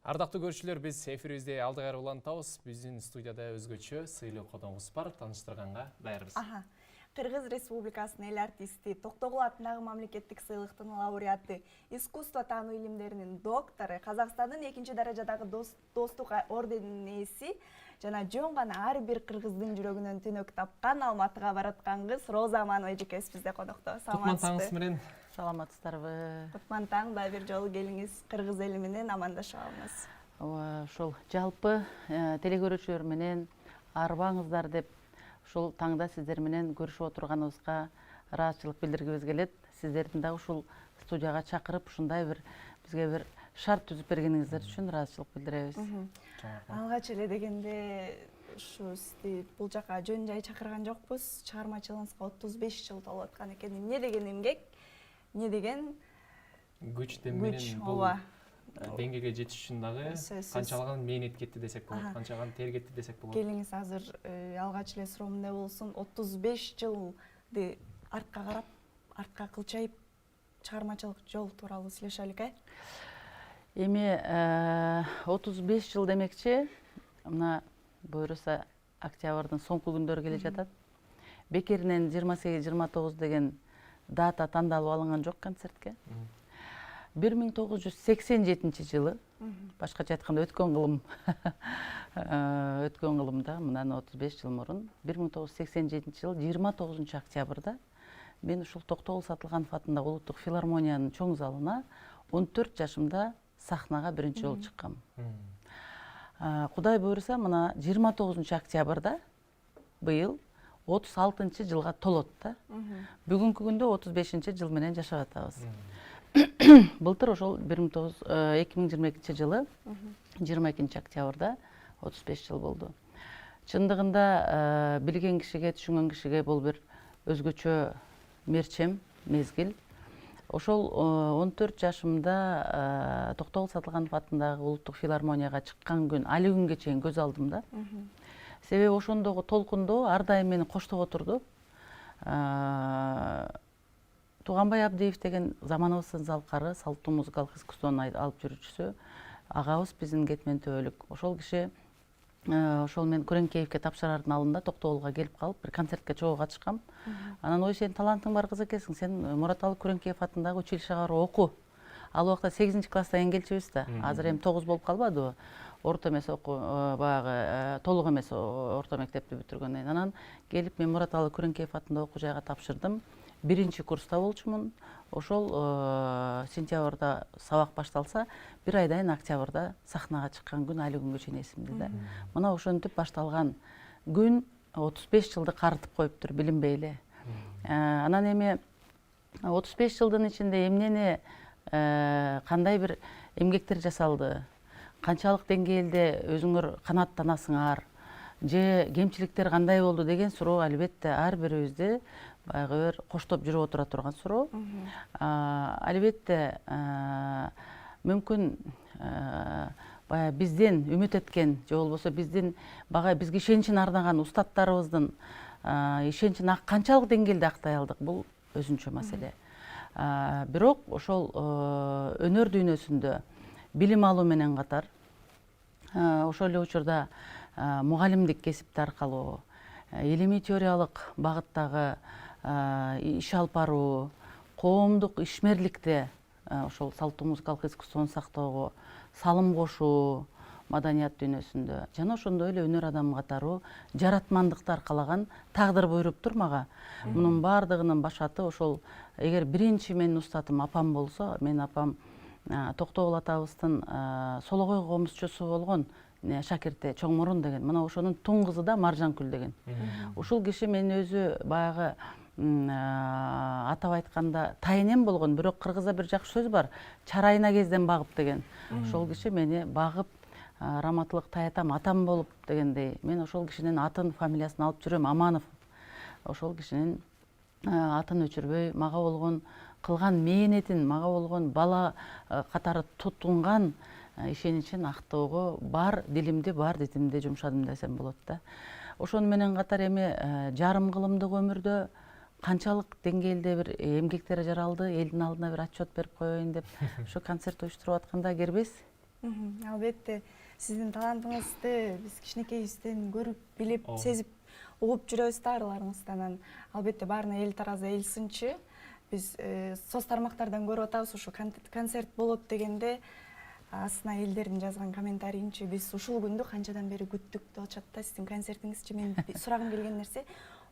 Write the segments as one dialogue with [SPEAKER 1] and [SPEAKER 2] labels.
[SPEAKER 1] Ардактуу көрүүчүлөр, биз эфирибизде алдыгары улантабыз. Биздин студияда өзгөчө сыйлуу коногубуз бар. Таныштырганга даярбыз.
[SPEAKER 2] Кыргыз Республикасынын эл артисти, Токтогул атындагы мамлекеттик сыйлыктын лауреаты, искусство таануу илимдеринин доктору, Казакстандын 2-даражадагы достук орденинин ээси жана жөн гана ар бир кыргыздын жүрөгүнөн түнөк тапкан Алматыга бараткан кыз Роза Аманова эжекебиз бизде конокто.
[SPEAKER 1] Кутман таңыңыз менен.
[SPEAKER 3] Саламатсыздарбы?
[SPEAKER 2] Кутман таң, дагы бир жолу келиңиз кыргыз эли менен амандашып алыңыз.
[SPEAKER 3] Ошол жалпы телекөрүүчүлөр менен арбаңыздар деп ушул таңда сиздер менен көрүшүп отурганыбызга ыраазычылык билдиргибиз келет. Сиздердин дагы ушул студияга чакырып, ушундай бизге бир шарт түзүп бергениңиздер үчүн ыраазычылык билдиребиз.
[SPEAKER 2] Алгач эле дегенде ушу сизди бул жака жөн жай чакырган жокпуз. Чыгармачылыгыңызга 35 жыл толуп аткан экен. Эмне деген эмгек, эмне деген
[SPEAKER 1] күч менен бул деңгээлге жетиш үчүн дагы канчалаган мээнет кетти десек болот, канчалаган тер кетти десек болот.
[SPEAKER 2] Келиңиз азыр алгач эле суроом эмне болсун, 35 жылды артка карап, артка кылчайып чыгармачылык жол тууралуу сүйлөшөлүк,
[SPEAKER 3] Эми 35 жыл демекчи, мына буюрса октябрдын соңку күндөрү келе жатат. Бекеринен 28-29 деген дата тандалып алынган жок концертке. 1987 жылы, башкача айтканда өткөн кылымда, мындан 35 жыл мурун, 1987 жыл 29 октябрда мен ушул Токтогул Сатылганов атындагы улуттук филармониянын чоң залына 14 жашымда сахнага биринчи жолу чыккам. Кудай буйруса, мына 29 октябрда быйыл 36 жылга толот да. Бүгүнкү күндө 35 жыл менен жашап атабыз. Былтыр ошол 2022 жылы 22 октябрда 35 жыл болду. Чындыгында билген кишиге, түшүнгөн кишиге бул бир өзгөчө мерчем, мезгил. Ошол 14 жашымда Токтогул Сатылганов атындагы улуттук филармонияга чыккан күн, али күнгө чейин көз алдымда. Себеби ошондогу толкундоо ар дайым мени коштоп отурду. Туганбай Абдиев деген заманыбыздын залкары, салттуу музыкалык искусствонун алып жүрүүчүсү агабыз биздин кетмен төбөлүк. Ошол киши ошол мен Күреңкеевке тапшырардын алдында Токтогулга келип калып, бир концертке чогуу катышкам. Анан ой, сен талантың бар кыз экенсиң, сен Мураталы Күреңкеев атындагы училищеге барып оку. Ал убакта 8 класстан келчүбүз да. Азыр эми 9 болуп калбадыбы? Орто эмес баягы толук эмес орто мектепти бүтүргөндөн. Анан келип мен Мураталы Күреңкеев атындагы окуу жайга тапшырдым. Биринчи курста болчумун. Ошол сентябрда сабак башталса, бир айдан октябрда сахнага чыккан күн али күнгө чейин эсимде да. Мына ошентип башталган күн 35 жылды карытып коюптур, билинбей эле. Анан эми 35 жылдын ичинде эмнени, кандай бир эмгектер жасалды, канчалык деңгээлде өзүңөр канааттанасыңар, же кемчиликтер кандай болду деген суроо албетте ар бирибизди баягы бир коштоп жүрүп отура турган суроо. Албетте мүмкүн баягы бизден үмүт эткен, же болбосо биздин бизге ишеничин арнаган устаттарыбыздын ишеничин канчалык деңгээлде актай алдык, бул өзүнчө маселе. Бирок ошол өнөр дүйнөсүндө билим алуу менен катар, ошол эле учурда мугалимдик кесипти аркалуу, илимий теориялык багыттагы иш алып баруу, коомдук ишмерликте ошол салттуу музыкалык искусствону сактоого салым кошуу маданият дүйнөсүндө, жана ошондой эле өнөр адамы катары жаратмандыкты аркалаган тагдыр буйруптур мага. Мунун баардыгынын башаты ошол, эгер биринчи менин устатым апам болсо, менин апам Токтогул атабыздын Сологой комузчусу болгон, шакирти Чоң Мурун деген. Мына ошонун тун кызы да Маржанкүл деген. Ушул киши мен өзү баягы атап айтканда тайынем болгон, бирок кыргызда бир жакшы сөз бар, чарайына кезден багып деген. Ошол киши мени багып, раматылык таятам, атам болуп дегендей. Мен ошол кишинин атын, фамилиясын алып жүрөм, Аманов. Ошол кишинин атын өчүрбөй, мага болгон кылган мээнетин, мага болгон бала катары тутунган ишеничин актоого бар дилимди, бар дитимди жумшадым десем болот да. Ошону менен катар эми жарым кылымдык өмүрдө канчалык деңгээлде бир эмгектер жаралды, элдин алдына бир отчет берип коеюн деп ушу концерт уюштуруп атканда кербез.
[SPEAKER 2] Албетте сиздин талантыңызды биз кичинекейибизден көрүп, билип, сезип, угуп жүрөбүз да ырларыңыздан. Албетте баарына эл таразы, эл сынчы. Биз соц тармактардан көрүп атабыз, ушу концерт болот дегенде астына элдердин жазган комментарийинчи биз ушул күндү канчадан бери күттүк деп атышат да сиздин концертиңизчи. Мен сурагым келген нерсе,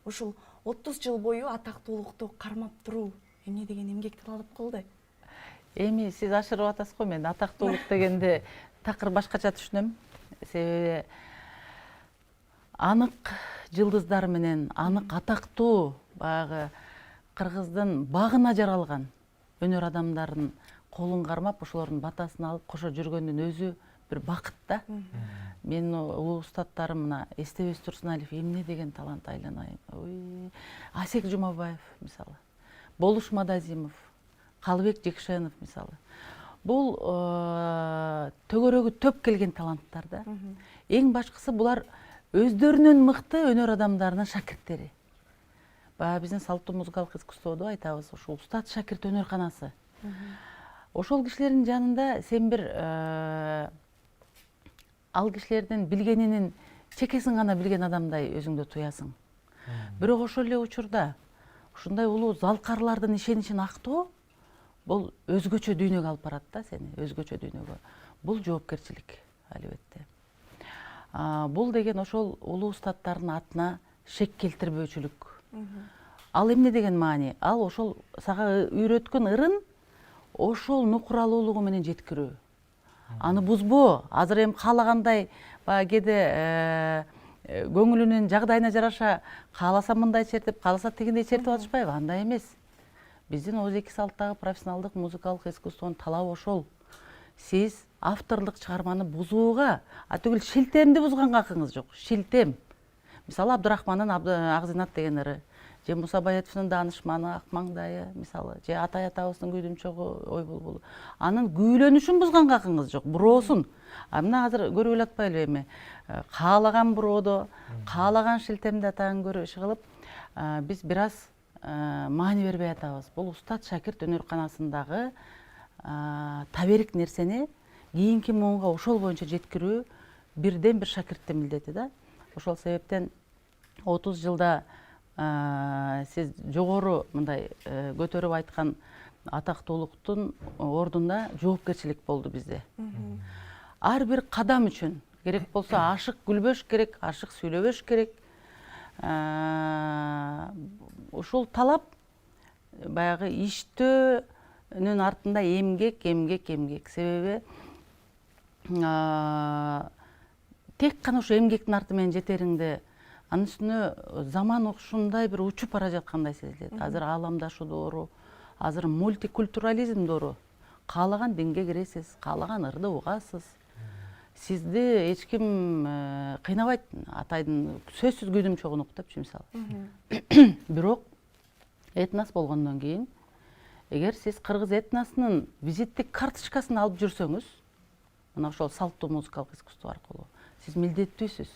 [SPEAKER 2] ушул 30 жыл бою атактуулукту кармап туруу эмне деген эмгекти талап кылды?
[SPEAKER 3] Эми сиз ашырып атасыз го, мен атактуулук дегенде такыр башкача түшүнөм. Себеби анык жылдыздар менен анык атактуу баягы кыргыздын багына жаралган өнөр адамдарын колун кармап, ошолордун батасын алып кошо жүргөндүн өзү бир бакыт да. Менин улуу устаттарым мына Эстебес Турсуналиев эмне деген талант айланайын. Асек Жумабаев мисалы, Болуш Мадазимов, Калыбек Жекшенов мисалы. Бул төгөрөгү төп келген таланттар да. Эң башкысы булар өздөрүнөн мыкты өнөр адамдарынын шакирттери. Баягы биздин салттуу музыкалык искусстводо айтабыз, ошол устат шакирт өнөрканасы. Ошол кишилердин жанында сен бир ал кишилердин билгенинин чекесин гана билген адамдай өзүңдү туясың. Бирок ошол эле учурда ушундай улуу залкарлардын ишеничин актоо бул өзгөчө дүйнөгө алып барат да сени, өзгөчө дүйнөгө. Бул жоопкерчилик албетте. Бул деген ошол улуу устаттардын атына шек келтирбөөчүлүк. Ал эмне деген маани? Ал ошол сага үйрөткөн ырын ошол нукуралуулугу менен жеткирүү. Аны бузбоо. Азыр эми каалагандай баягы кээде көңүлүнүн жагдайына жараша кааласа мындай чертип, кааласа тигиндей чертип атышпайбы? Андай эмес. Биздин ооз-эки салттагы профессионалдык музыкалык искусствонун талабы ошол. Сиз авторлук чыгарманы бузууга, түгүл шилтемди бузганга акыңыз жок. Шилтем. Мисалы Абдурахмандын Агзинат деген ыры, же Муса Баятовдун Даанышманы Ак маңдайы, мисалы, же Атай атабыздын Күйдүм чогу ой булбулу. Анын күүлөнүшүн бузганга акыңыз жок, буроосун. Мына азыр көрүп элатпайлыбы эми? Каалаган буроодо, каалаган шилтемди атаган көрүп иш кылып, биз бир аз маани бербей атабыз. Бул устат шакирт өнөрканасындагы таберик нерсени кийинки муунга ошол боюнча жеткирүү бирден бир шакирттин милдети да. Ошол себептен 30 жылда сиз жогору мындай көтөрүп айткан атактуулуктун ордуна жоопкерчилик болду бизде. Ар бир кадам үчүн керек болсо ашык күлбөш керек, ашык сүйлөбөш керек. Ушул талап баягы иштөөнүн артында эмгек. Себеби тек гана ушу эмгектин арты менен жетериңде, анын үстүнө заман ушундай бир учуп бара жаткандай сезилет. Азыр ааламдашуу доору, азыр мультикультурализм доору. Каалаган динге киресиз, каалаган ырды угасыз. Сизди эч ким кыйнабайт. Атайдын сөзсүз Күйдүм чогун уктапчы мисалы. Бирок этнос болгондон кийин, эгер сиз кыргыз этносунун визиттик карточкасын алып жүрсөңүз, мына ошол салттуу музыкалык искусство аркылуу сиз милдеттүүсүз.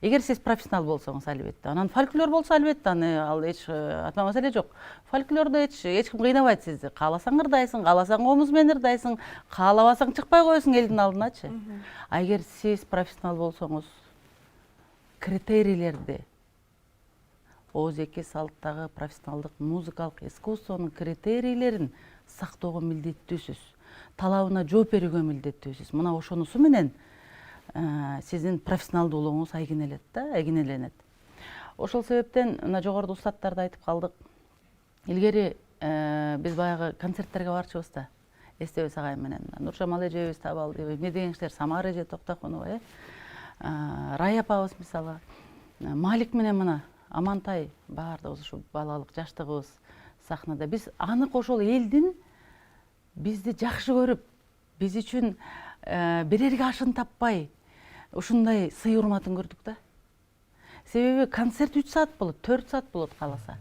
[SPEAKER 3] Эгер сиз профессионал болсоңуз албетте, анан фольклор болсо албетте, аны ал эч атма маселе жок. Фольклордо эч ким кыйнабайт сизди. Кааласаң ырдайсың, кааласаң комуз менен ырдайсың, каалабасаң чыкпай коесуң элдин алдыначы. Эгер сиз профессионал болсоңуз, критерийлерди ооз-эки салттагы профессионалдык музыкалык искусствонун критерийлерин сактоого милдеттүүсүз. Талабына жооп берүүгө милдеттүүсүз. Мына ошонусу менен сиздин профессионалдуулугуңуз айгинеленет. Ошол себептен мына жогоруда устаттарды айтып калдык. Илгери биз баягы концерттерге барчубыз да. Эстебес агай менен Нуржамал эжебиз, Табалды, эмне деген кишилер, Самара эже Токтокунова, Рай апабыз мисалы, Малик менен мына Амантай, баардыгыбыз ушу балалык жаштыгыбыз сахнада. Биз анык ошол элдин бизди жакшы көрүп, биз үчүн берерге ашын таппай, ушундай сый урматын көрдүк да. Себеби концерт 3 саат болот, 4 саат болот кааласа.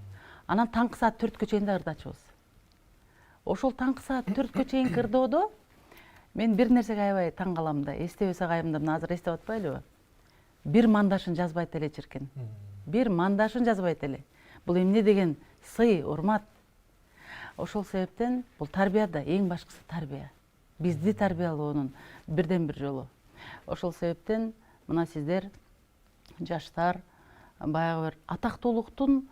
[SPEAKER 3] Анан таңкы саат 4кө чейин да ырдачубыз. Ошол таңкы саат 4кө чейин ырдоодо мен бир нерсеге аябай таң калам да. Эстебес агайымды мына азыр эстеп атпайлыбы? Бир мандашын жазбайт эле чиркен. Бир мандашын жазбайт эле. Бул эмне деген сый, урмат. Ошол себептен бул тарбия да, эң башкысы тарбия. бизди тарбиялоонун бирден бир жолу. Ошол себептен мына сиздер жаштар баягы бир атактуулуктун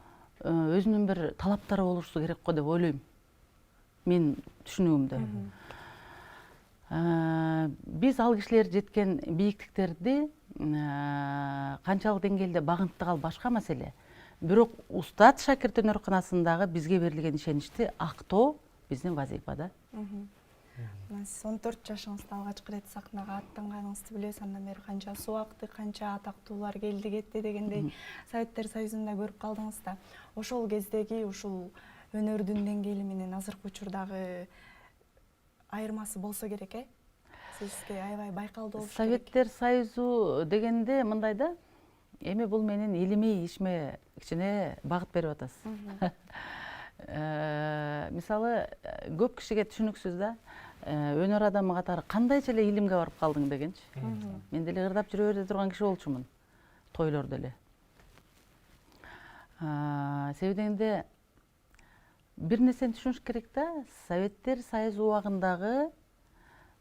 [SPEAKER 3] өзүнүн бир талаптары болушу керек го деп ойлойм. Мен түшүнүгүмдө. Биз ал кишилер жеткен бийиктиктерди канчалык деңгээлде багынттык ал башка маселе. Бирок устат шакирт өнөрканасындагы бизге берилген ишеничти актоо биздин вазифа да.
[SPEAKER 2] Сиз 14 жашыңызда алгачкы ирет сахнага аттанганыңызды билебиз. Андан бери канча субакты, канча атактуулар келди кетти дегендей Советтер Союзунда көрүп калдыңыз да. Ошол кездеги ушул өнөрдүн деңгээли менен азыркы учурдагы айырмасы болсо керек, Сизге аябай байкалдуу болуш керек.
[SPEAKER 3] Советтер Союзу дегенде мындай да, эми бул менин илимий ишиме кичине багыт берип атасыз. Мисалы, көп кишиге түшүнүксүз да, өнөр адамы катары кандайча эле илимге барып калдың дегенчи. Мен деле ырдап жүрө бере турган киши болчумун, тойлордо эле. Себеби дегенде бир нерсени түшүнүш керек да, Советтер Союзу убагындагы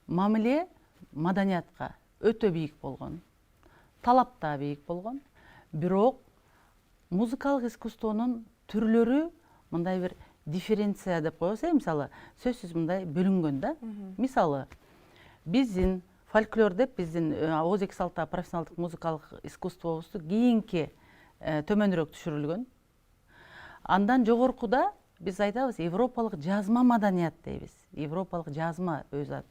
[SPEAKER 3] мамиле маданиятка өтө бийик болгон, талап да бийик болгон. Бирок музыкалык искусствонун түрлөрү мындай бир дифференция деп коебуз, мисалы, сөзсүз мындай бөлүнгөн да. Мисалы, биздин фольклор деп биздин ооз эки салттагы профессионалдык музыкалык искусствобузду кийинки төмөнүрөөк түшүрүлгөн. Андан жогоркуда биз айтабыз европалык жазма маданият дейбиз. Европалык жазма өзү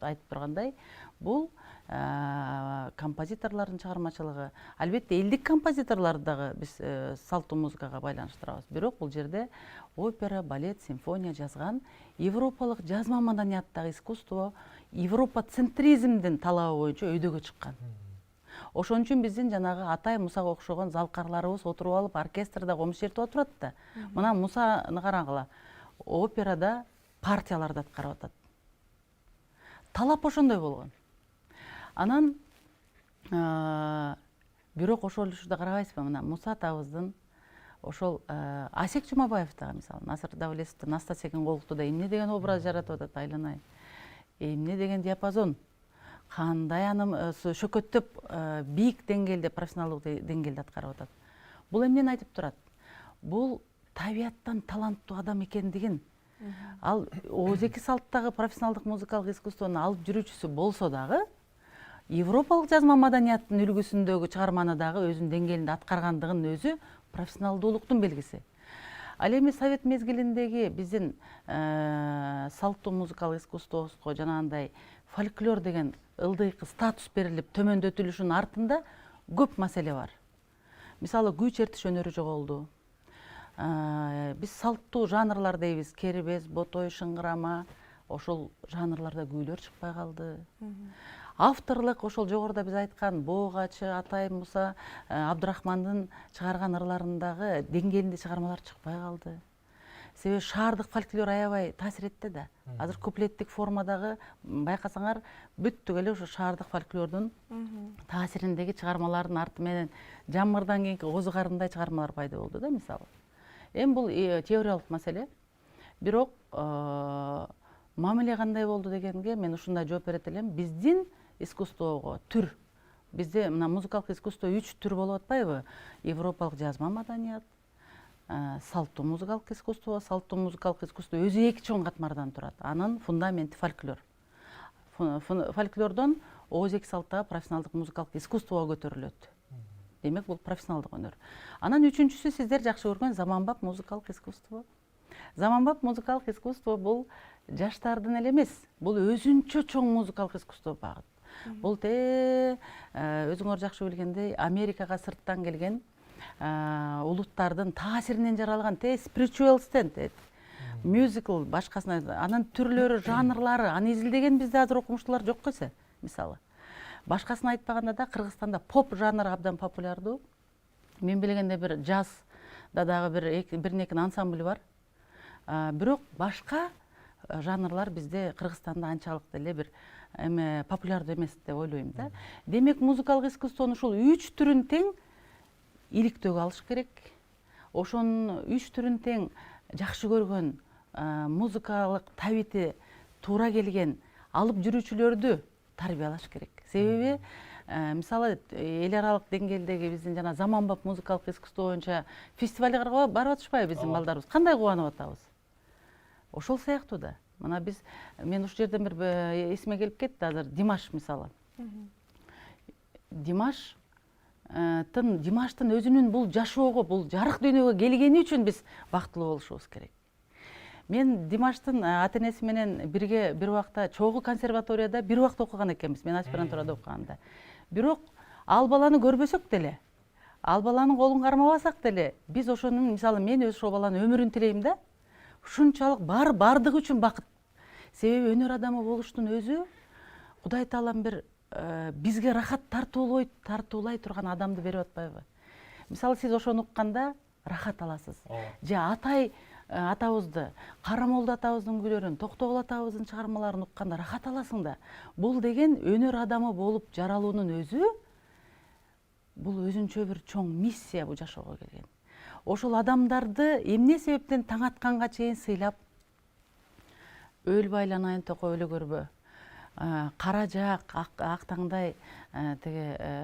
[SPEAKER 3] айтып тургандай, бул композиторлордун чыгармачылыгы. Албетте элдик композиторлорду дагы биз салттуу музыкага байланыштырабыз. Бирок бул жерде опера, балет, симфония жазган европалык жазма маданияттагы искусство Европа центризмдин талабы боюнча өйдөгө чыккан. Ошон үчүн биздин жанагы Атай Мусага окшогон залкарларыбыз отуруп алып оркестрда комуз чертип отурат да. Мына Мусаны карагыла, операда партияларды аткарып атат. Талап ошондой болгон. Анан бирок ошол учурда карабайсызбы, мына Муса атабыздын ошол Асек Жумабаевдагы мисалы, Насыр Давлетовдун Наста Секен Колуктуда эмне деген образ жаратып атат, айланайын. Эмне деген диапазон, кандай аны шөкөттөп бийик деңгээлде, профессионалдык деңгээлде аткарып атат. Бул эмнени айтып турат? Бул табияттан таланттуу адам экендигин, ал ооз эки салттагы профессионалдык музыкалык искусствону алып жүрүүчүсү болсо дагы, европалык жазма маданияттын үлгүсүндөгү чыгарманы дагы өзүнүн деңгээлинде аткаргандыгын өзү профессионалдуулуктун белгиси. Ал эми совет мезгилиндеги биздин салттуу музыкалык искусствобузго жанагындай фольклор деген ылдыйкы статус берилип төмөндөтүлүшүнүн артында көп маселе бар. Мисалы, күй чертиш өнөрү жоголду. Биз салттуу жанрлар дейбиз, кербез, ботой, шыңгырама, ошол жанрларда күйлөр чыкпай калды. Авторлык ошол жогоруда биз айткан Боогачы, Атай Муса, Абдырахмандын чыгарган ырларындагы деңгээлинде чыгармалар чыкпай калды. Себеби шаардык фольклор аябай таасир этти да. Азыр куплеттик формадагы байкасаңар бүттүк эле ошо шаардык фольклордун таасириндеги чыгармалардын арты менен жамырдан кийинки козу карындай чыгармалар пайда болду да, мисалы. Эми бул теориялык маселе. Бирок мамиле кандай болду дегенге мен ушундай жооп берет элем. Биздин искусствого түр, бизде мына музыкалык искусство 3 түр болуп атпайбы? Европалык жазма маданият, салттуу музыкалык искусство. Салттуу музыкалык искусство өзү 2 чоң катмардан турат. Анын фундаменти фольклор. Фольклордон ооз эки салттагы профессионалдык музыкалык искусствого көтөрүлөт. Демек, бул профессионалдык өнөр. Анан үчүнчүсү сиздер жакшы көргөн заманбап музыкалык искусство. Заманбап музыкалык искусство бул жаштардын эле эмес, бул өзүнчө чоң музыкалык искусство багыт. Бул өзүңөр жакшы билгендей, Америкага сырттан келген улуттардын таасиринен жаралган spiritualстен, musical башкасына, анын түрлөрү, жанрлары, аны изилдеген бизде азыр окумуштуулар жок койсо, мисалы. Башкасын айтпаганда да Кыргызстанда поп жанры абдан популярдуу. Мен билгенде бир жазда дагы бир-эки ансамбль бар. Бирок башка жанрлар бизде Кыргызстанда анчалык деле бир популярдуу эмес деп ойлойм да. Демек, музыкалык искусствонун ушул 3 түрүн тең иликтөөгө алыш керек. Ошонун 3 түрүн тең жакшы көргөн, музыкалык табити туура келген алып жүрүүчүлөрдү тарбиялаш керек. Себеби мисалы эл аралык деңгээлдеги биздин жана заманбап музыкалык искусство боюнча фестивалга барып атышпайбы биздин балдарыбыз? Кандай кубанып атабыз? Ошол сыяктуу да. Мына мен ушул жерден бир эсиме келип кетти азыр Димаш мисалы. Димаштын өзүнүн бул жашоого, бул жарык дүйнөгө келгени үчүн биз бактылуу болушубуз керек. Мен Димаштын ата-энеси менен бирге бир убакта чогуу консерваторияда бир убакта окуган экенбиз, мен аспирантурада окуганда. Бирок ал баланы көрбөсөк деле, ал баланын колун кармабасак деле, биз ошонун, мисалы мен ошол баланын өмүрүн тилейм да. Ушунчалык бардыгы үчүн бакыт. Себеби өнөр адамы болуштун өзү Кудай Таалам бир бизге рахат тартуулай турган адамды берип атпайбы? Мисалы сиз ошону укканда рахат аласыз. Же атабызды, Карамолду атабыздын күйлөрүн, Токтогул атабыздын чыгармаларын укканда рахат аласың да. Бул деген өнөр адамы болуп жаралуунун өзү, бул өзүнчө бир чоң миссия бул жашоого келген. Ошол адамдарды эмне себептен таң атканга чейин сыйлап, өлбөй айланайын токо өлө көрбө, кара жаак, ак таңдай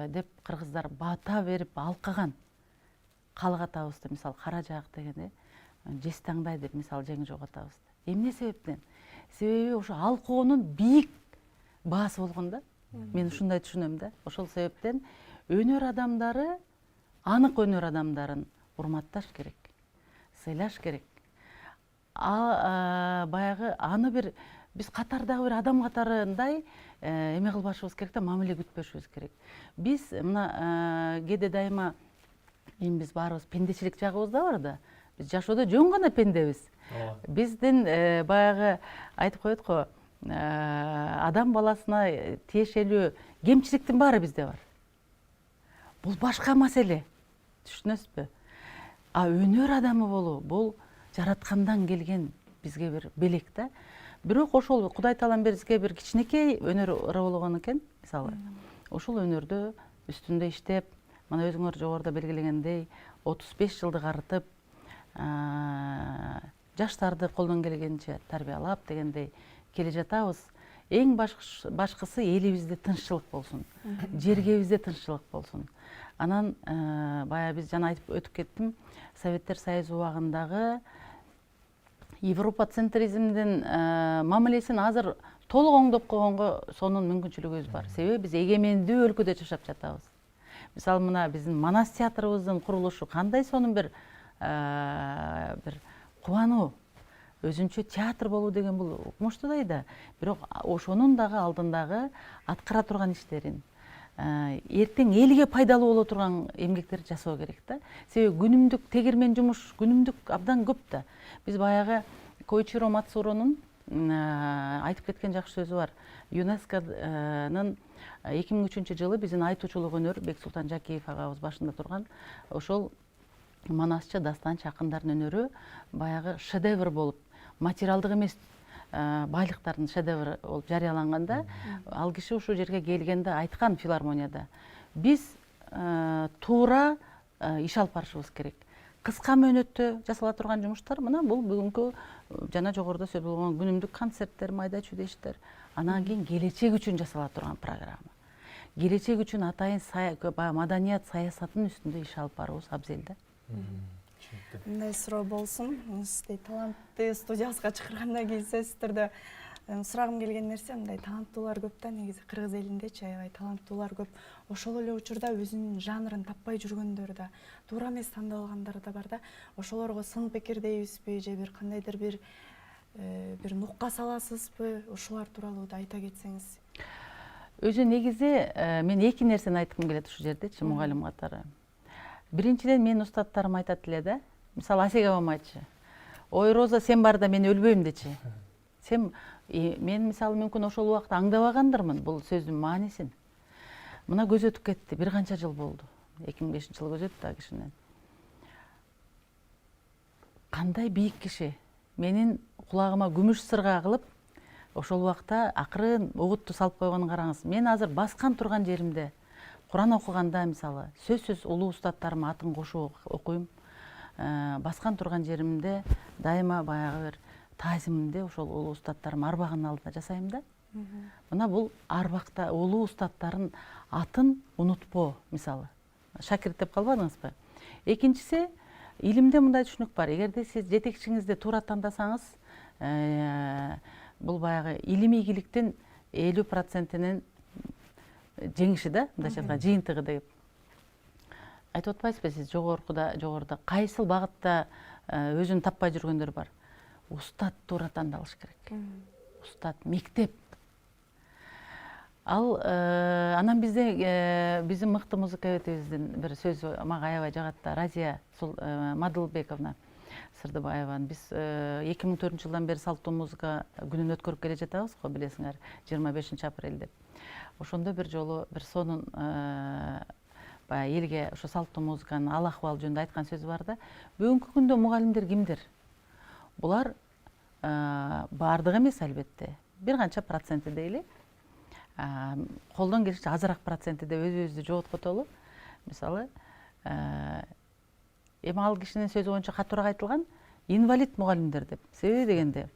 [SPEAKER 3] деп кыргыздар бата берип алкаган калык атабызды, мисалы кара жаак дегенде жес таңдай деп мисалы жеңи жок атабызды. Эмне себептен? Себеби ошо алкоонун бийик баасы болгон да. Мен ушундай түшүнөм да. Ошол себептен өнөр адамдары, анык өнөр адамдарын урматташ керек, сыйлаш керек. Баягы аны бир биз катардагы бир адам катарындай эме кылбашыбыз керек да, мамиле күтпөшүбүз керек. Биз мына кээде дайыма биз баарыбыз пендечилик жагыбызда бар да. Биз жашоодо жөн гана пендебиз. Биздин баягы айтып коет го, адам баласына тиешелүү кемчиликтин баары бизде бар. Бул башка маселе. Түшүнөсүзбү? Өнөр адамы болуу бул жараткандан келген бизге бир белек да. Бирок ошол Кудай Таалам бизге бир кичинекей өнөр болгон экен, мисалы. Ошол өнөрдө үстүндө иштеп, мына өзүңөр жогоруда белгилегендей 35 жылдык арытып, жаштарды колдон келгенче тарбиялап дегендей келе жатабыз. Эң башкысы элибизде тынччылык болсун, жергебизде тынччылык болсун. Анан баягы биз жана айтып өтүп кеттим, Советтер Союзу убагындагы Европа центризмдин мамилесин азыр толук оңдоп койгонго сонун мүмкүнчүлүгүбүз бар. Себеби биз эгемендүү өлкөдө жашап жатабыз. Мисалы мына биздин Манас театрыбыздын курулушу кандай сонун бир кубануу. Өзүнчө театр болуу деген бул укмуштуу да. Бирок ошонун дагы алдындагы аткара турган иштерин, эртең элге пайдалуу боло турган эмгектерди жасоо керек да. Себеби күнүмдүк тегирмен жумуш, күнүмдүк абдан көп да. Биз баягы Коичиро Мацуронун айтып кеткен жакшы сөзү бар. ЮНЕСКОнун 2003 жылы биздин айтуучулук өнөр Бексултан Жакиев агабыз башында турган ошол Манасчы дастан чакындардын өнөрү баягы шедевр болуп, материалдык эмес байлыктардын шедевры болуп жарыяланганда, ал киши ушул жерге келгенде айткан филармонияда, биз туура иш алып барышыбыз керек. Кыска мөөнөттө жасала турган жумуштар мына бул бүгүнкү жана жогоруда сөз болгон күнүмдүк концерттер, майда чүйдө иштер. Анан кийин келечек үчүн жасала турган программа. Келечек үчүн атайын маданият саясатын үстүндө иш алып барабыз абзел да.
[SPEAKER 2] Мындай суроо болсун. Сиздей талантты студиябызга чакыргандан кийин сөзсүз түрдө сурагым келген нерсе, мындай таланттуулар көп да, негизи кыргыз элиндечи аябай таланттуулар көп. Ошол эле учурда өзүнүн жанрын таппай жүргөндөр да, туура эмес тандалгандар да бар да. Ошолорго сын пикир дейбизби же бир кандайдыр бир нукка саласызбы? Ушулар тууралуу да айта кетсеңиз.
[SPEAKER 3] Өзү негизи мен эки нерсени айткым келет ушул жердечи, мугалим катары. Биринчиден мен устаттарым айтат эле да. Мисалы Асек апам айтчы. Ой, Роза, сен бар да мен өлбөйм дечи. Мен мисалы мүмкүн ошол убакта аңдабагандырмын бул сөздүн маанисин. Мына көз өтүп кетти, бир канча жыл болду. 2005 жыл көз өттү кишинен. Кандай бийик киши. Менин кулагыма күмүш сырга кылып, ошол убакта акырын угутту салып койгонун караңыз. Мен азыр баскан турган жеримде Куран окуганда мисалы сөзсүз улуу устаттарым атын кошуп окуйм. Баскан турган жеримде дайыма баягы бир таазимимди ошол улуу устаттарым арбагынын алдында жасайм да. Мына бул арбакта улуу устаттардын атын унутпоо, мисалы. Шакирт деп калбадыңызбы? Экинчиси, илимде мындай түшүнүк бар. Эгерде сиз жетекчиңизди туура тандасаңыз, бул баягы илимий ийгиликтин 50%-нин жеңиши да, мындайча айтканда жыйынтыгы деп. Айтып атпайсызбы сиз жогоруда кайсыл багытта өзүн таппай жүргөндөр бар? Устат туура тандалыш керек. Устат, мектеп. Ал анан биздин мыкты музыкабетибиздин бир сөзү мага аябай жагат да, Разия Мадылбековна Сырдыбаеванын. Биз 2004-жылдан бери салттуу музыка күнүн өткөрүп келе жатабыз го, билесиңер, 25-апрель деп. Ошондо бир жолу бир сонун баягы элге ошо салттуу музыканын ал акыбалы жөнүндө айткан сөзү бар да. Бүгүнкү күндө мугалимдер кимдер? Булар баардыгы эмес албетте. Бир канча проценти дейли. Колдон келишинче азыраак проценти деп өзүбүздү жоготкотолу. Мисалы, эми ал кишинин сөзү боюнча катуураак айтылган инвалид мугалимдер деп. Себеби дегенде,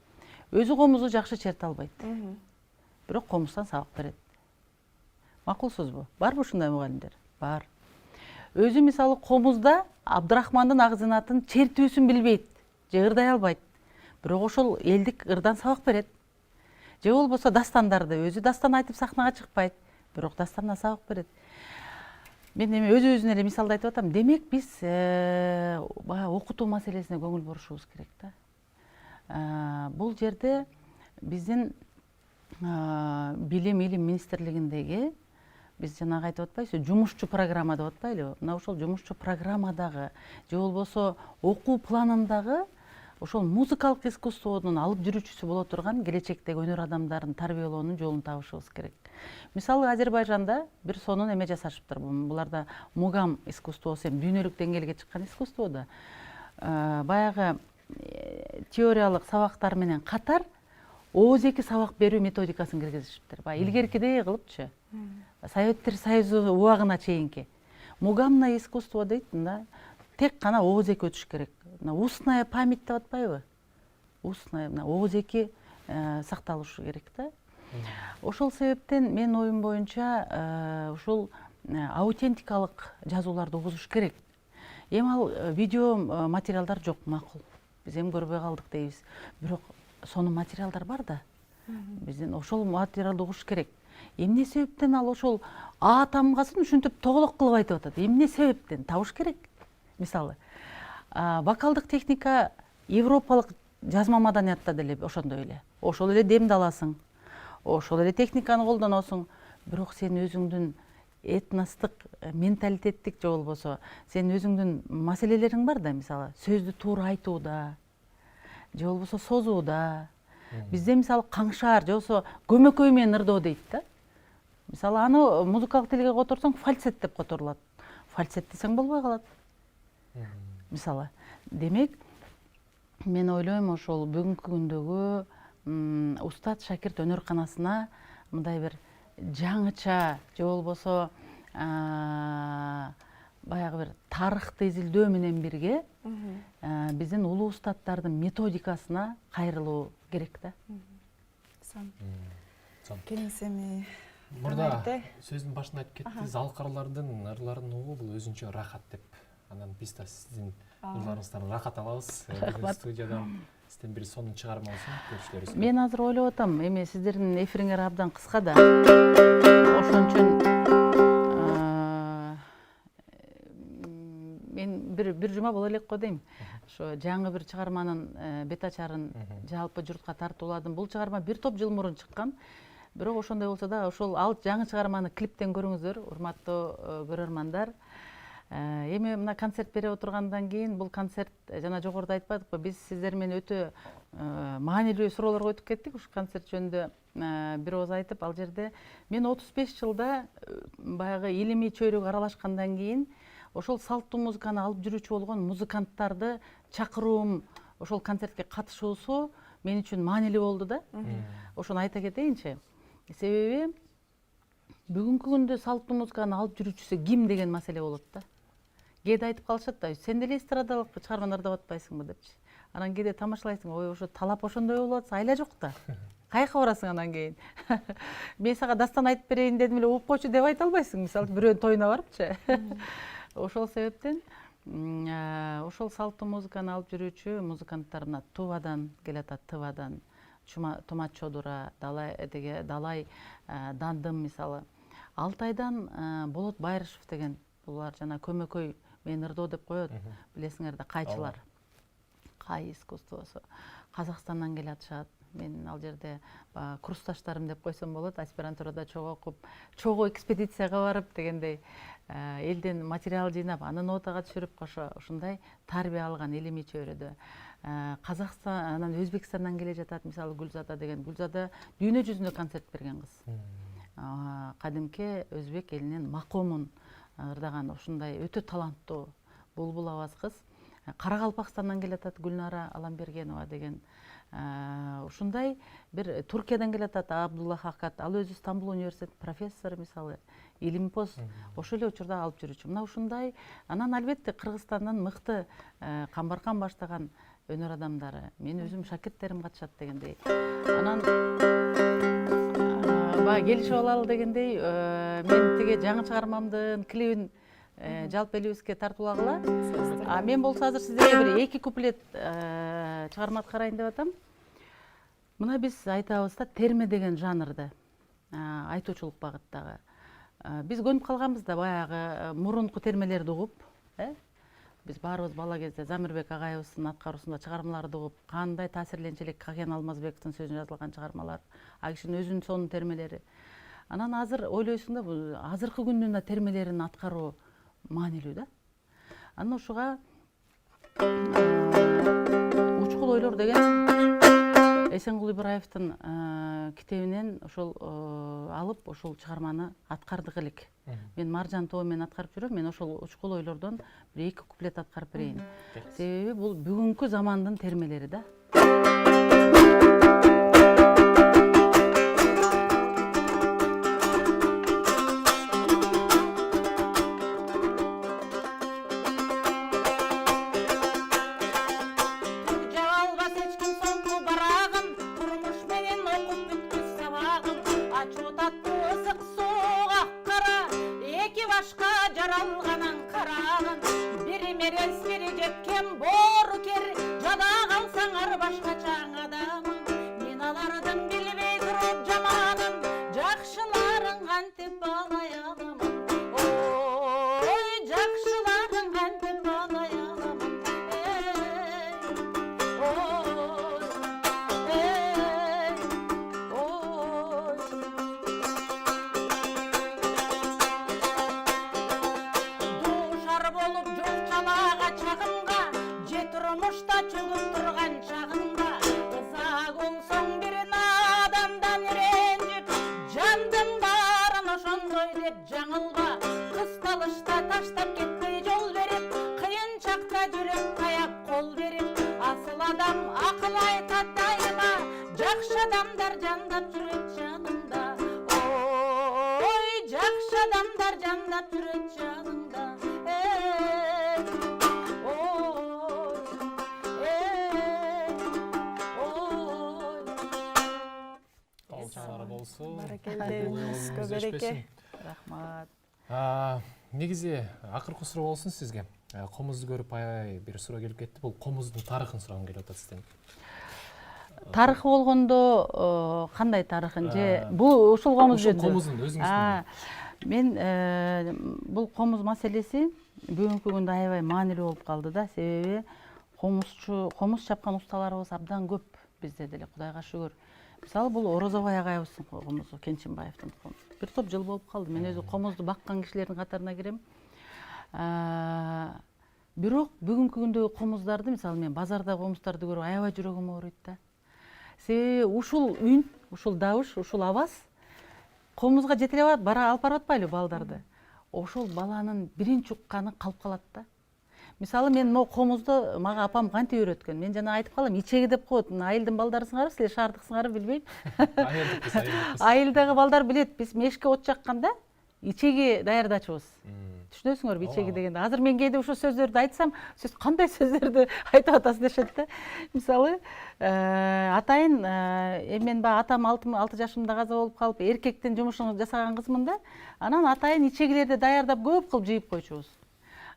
[SPEAKER 3] өзү комузду жакшы черте албайт. Бирок комуздан сабак берет. Макулсузбу? Барбы ушундай мугалимдер? Бар. Өзү мисалы комузда Абдрахмандын агзынатын чертүүсүн билбейт, же ырдай албайт. Бирок ошол элдик ырдан сабак берет. Же болбосо дастандарды өзү дастан айтып сахнага чыкпайт, бирок дастандан сабак берет. Мен эми өзүбүздүн эле мисалды айтып атам. Демек биз баягы окутуу маселесине көңүл бурушубуз керек да. Бул жерде биздин билим министрлигиндеги, биз жанагы айтып атпайбызбы, жумушчу программа деп атпайлыбы? Мына ошол жумушчу программадагы же болбосо окуу планындагы ошол музыкалык искусствонун алып жүрүүчүсү боло турган келечектеги өнөр адамдарын тарбиялоонун жолун табышыбыз керек. Мисалы, Азербайжанда бир сонун эме жасашыптыр. Буларда мугам искусствосу, дүйнөлүк деңгээлге чыккан искусство да. Баягы теориялык сабактар менен катар ооз-эки сабак берүү методикасын киргизишиптир. Баягы илгеркидей кылыпчы. Советтер Союзу убагына чейинки. Мугамное искусство дейт, мында тек гана ооз-эки өтүш керек. Устная память деп атпайбы? Устная, ооз-эки сакталышы керек да. Ошол себептен мен оюм боюнча ушул аутентикалык жазууларды угузуш керек. Эми ал видео материалдар жок, макул. Биз эми көрбөй калдык дейбиз. Бирок сонун материалдар бар да. Биздин ошол материалды угуш керек. Эмне себептен ал ошол А тамгасын ушинтип тоголок кылып айтып атат? Эмне себептен? Табыш керек. Мисалы, вокалдык техника европалык жазма маданиятта деле ошондой эле. Ошол эле демди аласың. Ошол эле техниканы колдоносуң. Бирок сен өзүңдүн этностук, менталитеттик же болбосо сен өзүңдүн маселелериң бар да, мисалы, сөздү туура айтууда, же болбосо созууда. Бизде мисалы каңшаар же болбосо көмөкөй менен ырдоо дейт да. Мисалы, аны музыкалык тилге которсоң фальцет деп которулат. Фальцет десең болбой калат. Мисалы, демек, мен ойлойм ошол бүгүнкү күндөгү устат шакирт өнөрканасына мындай бир жаңыча же болбосо баягы бир тарыхты изилдөө менен бирге биздин улуу устаттардын методикасына кайрылуу керек да.
[SPEAKER 2] Кеңсеми
[SPEAKER 1] мурда сөздүн башында айтып кеттиңиз, алкарлардын ырларын угуу бул өзүнчө рахат деп. Анан биз да сиздин ырларыңыздан рахат алабыз. Студиядан сизден бир сонун чыгарма болсун көрүүчүлөрүбүз.
[SPEAKER 3] Мен азыр ойлоп атам, эми сиздердин эфириңер абдан кыска да. Ошон үчүн мен бир жума боло элек го дейм. Ошо жаңы бир чыгарманын бет ачарын жалпы журтка тартууладым. Бул чыгарма бир топ жыл мурун чыккан. Бирок ошондой болсо да, ошол ал жаңы чыгарманы клиптен көрүңүздөр, урматтуу көрөрмандар. Эми мына концерт берип отургандан кийин бул концерт жана жогоруда айтпадыкпы, биз сиздер менен өтө маанилүү суроолорго өтүп кеттик ушу концерт жөнүндө бир ооз айтып. Ал жерде мен 35 жылда баягы илимий чөйрөгө аралашкандан кийин ошол салттуу музыканы алып жүрүүчү болгон музыканттарды чакыруум, ошол концертке катышуусу мен үчүн маанилүү болду да. Ошону айта кетейинчи. Себеби бүгүнкү күндө салттуу музыканы алып жүрүүчүсү ким деген маселе болот да. Кээде айтып калышат да, сен деле эстрадалык чыгарманы ырдап атпайсыңбы депчи. Анан кээде тамашалайсың, ой, ошо талап ошондой болуп атса, айла жок да. кайка барасың анан кийин? Мен сага дастан айтып берейин дедим эле угуп койчу деп айта албайсың, мисалы бирөөнүн тоюна барыпчы. Ошол себептен ошол салттуу музыканы алып жүрүүчү музыканттар мына Тувадан келатат, Тывадан, Тумат Чодура, Далай Дандым мисалы. Алтайдан Болот Байрышев деген, булар жана көмөкөй мен ырдоо деп коет, билесиңер да, кайчылар. Кай искусствосу. Казакстандан келатышат. Мен ал жерде курсташтарым деп койсом болот, аспирантурада чогуу окуп, чогуу экспедицияга барып дегендей элден материал жыйнап, аны нотага түшүрүп кошо ушундай тарбия алган элими чөйрөдө. Казакстан, анан Өзбекстандан келе жатат, мисалы Гүлзада деген. Гүлзада дүйнө жүзүндө концерт берген кыз. Кадимки өзбек элинин макомун ырдаган ушундай өтө таланттуу булбул аваз кыз. Каракалпакстандан келатат Гүлнара Аламбергенова деген. Ушундай бир Туркиядан келатат Абдулла Хакат, ал өзү Стамбул университетинин профессору мисалы, илимпоз ошол эле учурда алып жүрүүчү. Мына ушундай, анан албетте Кыргызстандан мыкты Камбаркан баштаган өнөр адамдары, мен өзүм шакирттерим катышат дегендей. Анан баягы келишип алалы дегендей, мен тиги жаңы чыгармамдын клибин жалпы элибизге тартуулагыла. Мен болсо азыр сиздерге бир 2 куплет чыгарма аткарайын деп атам. Мына биз айтабыз да, терме деген жанрды, айтуучулук багыттагы. Биз көнүп калганбыз да баягы мурунку термелерди угуп, биз баарыбыз бала кезде Замирбек агайыбыздын аткаруусунда чыгармаларды угуп, кандай таасирленчелик Каген Алмазбековдун сөзүнө жазылган чыгармалар, ал кишинин өзүнүн сонун термелери. Анан азыр ойлойсуң да, бул азыркы күндүн термелерин аткаруу маанилүү да. Анан ушуга Учкул ойлор деген Эсенгул Ибраевдин китебинен ошол алып, ошол чыгарманы аткардык элек. Мен Маржан тобу менен аткарып жүрөм, мен ошол Учкул ойлордон бир 2 куплет аткарып берейин. Себеби бул бүгүнкү замандын термелери да. Рахмат.
[SPEAKER 1] Негизи акыркы суроо болсун сизге. Комузду көрүп аябай бир суроо келип кетти. Бул комуздун тарыхын сурагым келип атат сизден.
[SPEAKER 3] Тарыхы болгондо кандай тарыхын же бул ушул комуз жөнүндө?
[SPEAKER 1] Ушул комуздун өзүңүздүн.
[SPEAKER 3] Мен бул комуз маселеси бүгүнкү күндө аябай маанилүү болуп калды да. Себеби комуз чапкан усталарыбыз абдан көп бизде деле, Кудайга шүгүр. Мисалы бул Орозобай агайыбыздын комузу, Кенчинбаевдин комузу. Бир топ жыл болуп калды. Мен өзү комузду баккан кишилердин катарына кирем. Бирок бүгүнкү күндөгү комуздарды, мисалы мен базарда комуздарды көрүп аябай жүрөгүм ооруйт да. Себеби ушул үн, ушул добуш, ушул аваз комузга жете эле бара алып барып атпайлы балдарды. Ошол баланын биринчи укканы калып калат да. Мисалы мен могу комузду мага апам кантип үйрөткөн. Мен жана айтып калам, ичеги деп коет. Айылдын балдарысыңарбы, силер шаардыксыңарбы билбейм.
[SPEAKER 1] Айылдыкпыз.
[SPEAKER 3] Айылдагы балдар билет, биз мешке от жакканда ичеги даярдачубыз. түшүнөсүңөрбү ичеги дегенде. Азыр мен кээде ошол сөздөрдү айтсам, сиз кандай сөздөрдү айтып атасыз дешет да. Мисалы, атайын мен баягы атам 6 жашымда каза болуп калып, эркектин жумушун жасаган кызмын да. Анан атайын ичегилерди даярдап көп кылып жыйып койчубуз.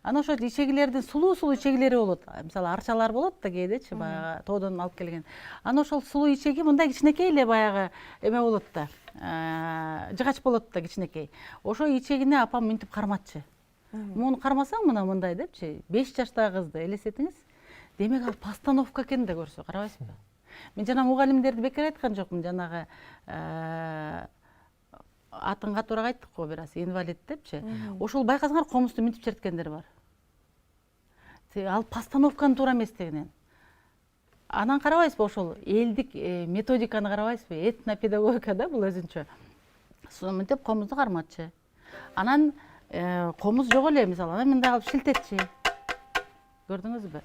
[SPEAKER 3] Анан ошо ичегилердин сулуу ичегилери болот. Мисалы, арчалар болот да кээдечи, баягы тоодон алып келген. Анан ошол сулуу ичеги мындай кичинекей эле баягы эме болот да. Жыгач болот да кичинекей. Ошо ичегине апам мынтип карматчы. Муну кармасаң мына мындай депчи, 5 жаштагы кызды элестетиңиз. Демек ал постановка экен да көрсө, карабайсызбы? Мен жана мугалимдерди бекер айткан жокмун, жанагы атын катуураак айттык го бир аз, инвалид депчи. Ошол байкасаңар комузду мынтип черткендер бар. Ал постановканын туура эместигинен. Анан карабайсызбы, ошол элдик методиканы карабайсызбы? Этнопедагогика да бул өзүнчө. Мынтип комузду карматчы. Анан комуз жок эле, мисалы, анан мындай кылып шилтетчи. Көрдүңүзбү?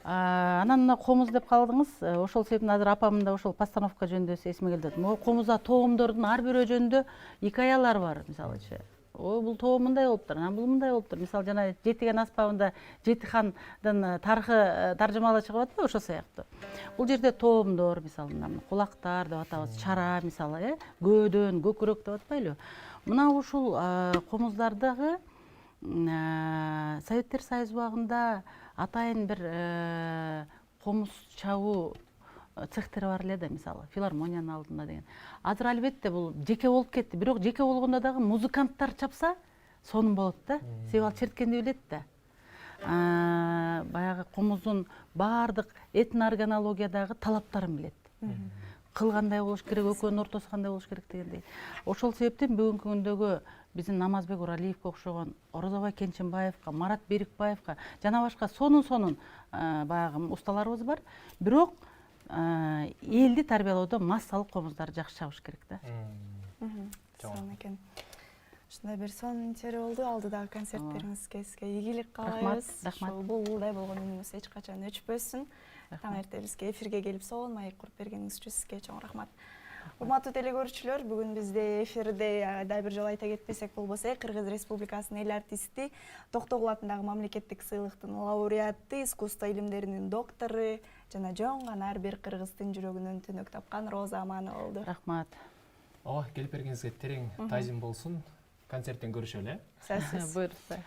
[SPEAKER 3] Анан мына комуз деп калдыңыз. Ошол себептен азыр апамын да ошол постановка жөнүндө эсиме келди. Могу комузда тоомдордун ар бирөө жөнүндө икаялар бар, мисалычы. Бул тоом мындай болуптур, анан бул мындай болуптур. Мисалы, жана Жетиген аспабында Жетихандын тарыхы таржымалуу чыгып атпайбы, ошол сыяктуу. Бул жерде тоомдор, мисалы, кулактар деп атабыз, чара, мисалы, көөдөн, көкүрөк деп атпайлыбы? Мына ушул комуздардагы Советтер Союзу убагында атайын бир комуз чабуу цехтери бар эле да, мисалы, филармониянын алдында деген. Азыр албетте бул жеке болуп кетти, бирок жеке болгондо дагы музыканттар чапса, сонун болот да. Себеби ал черткенди билет да. Баягы комуздун баардык этноорганологиядагы талаптарын билет. Кылгандай болуш керек, экөөнүн ортосу кандай болуш керек дегендей. Ошол себептен бүгүнкү күндөгү биздин Намазбек Уралиевке окшогон, Орозобай Кенченбаевка, Марат Берикбаевка жана башка сонун баягы усталарыбыз бар. Бирок элди тарбиялоодо массалык комуздарды жакшы чабыш керек да.
[SPEAKER 2] Сонун экен. Ушундай бир сонун интервью болду. Алдыдагы концерттериңизге сизге ийгилик каалайбыз.
[SPEAKER 3] Рахмат.
[SPEAKER 2] Булдай болгон үнүңүз эч качан өчпөсүн. Таң эрте бизге эфирге келип сонун маек куруп бергениңиз үчүн сизге чоң рахмат. Урматтуу телекөрүүчүлөр, бүгүн бизде эфирде дагы бир жолу айта кетпесек болбосо, Кыргыз Республикасынын эл артисти, Токтогул атындагы мамлекеттик сыйлыктын лауреаты, искусство илимдеринин доктору жана жөн гана ар бир кыргыздын жүрөгүнөн түнөк тапкан Роза Аманова болду.
[SPEAKER 3] Рахмат.
[SPEAKER 1] Келип бергениңизге терең таазим болсун. Концерттен көрүшөлү.
[SPEAKER 2] Сөзсүз.
[SPEAKER 3] Буйрса.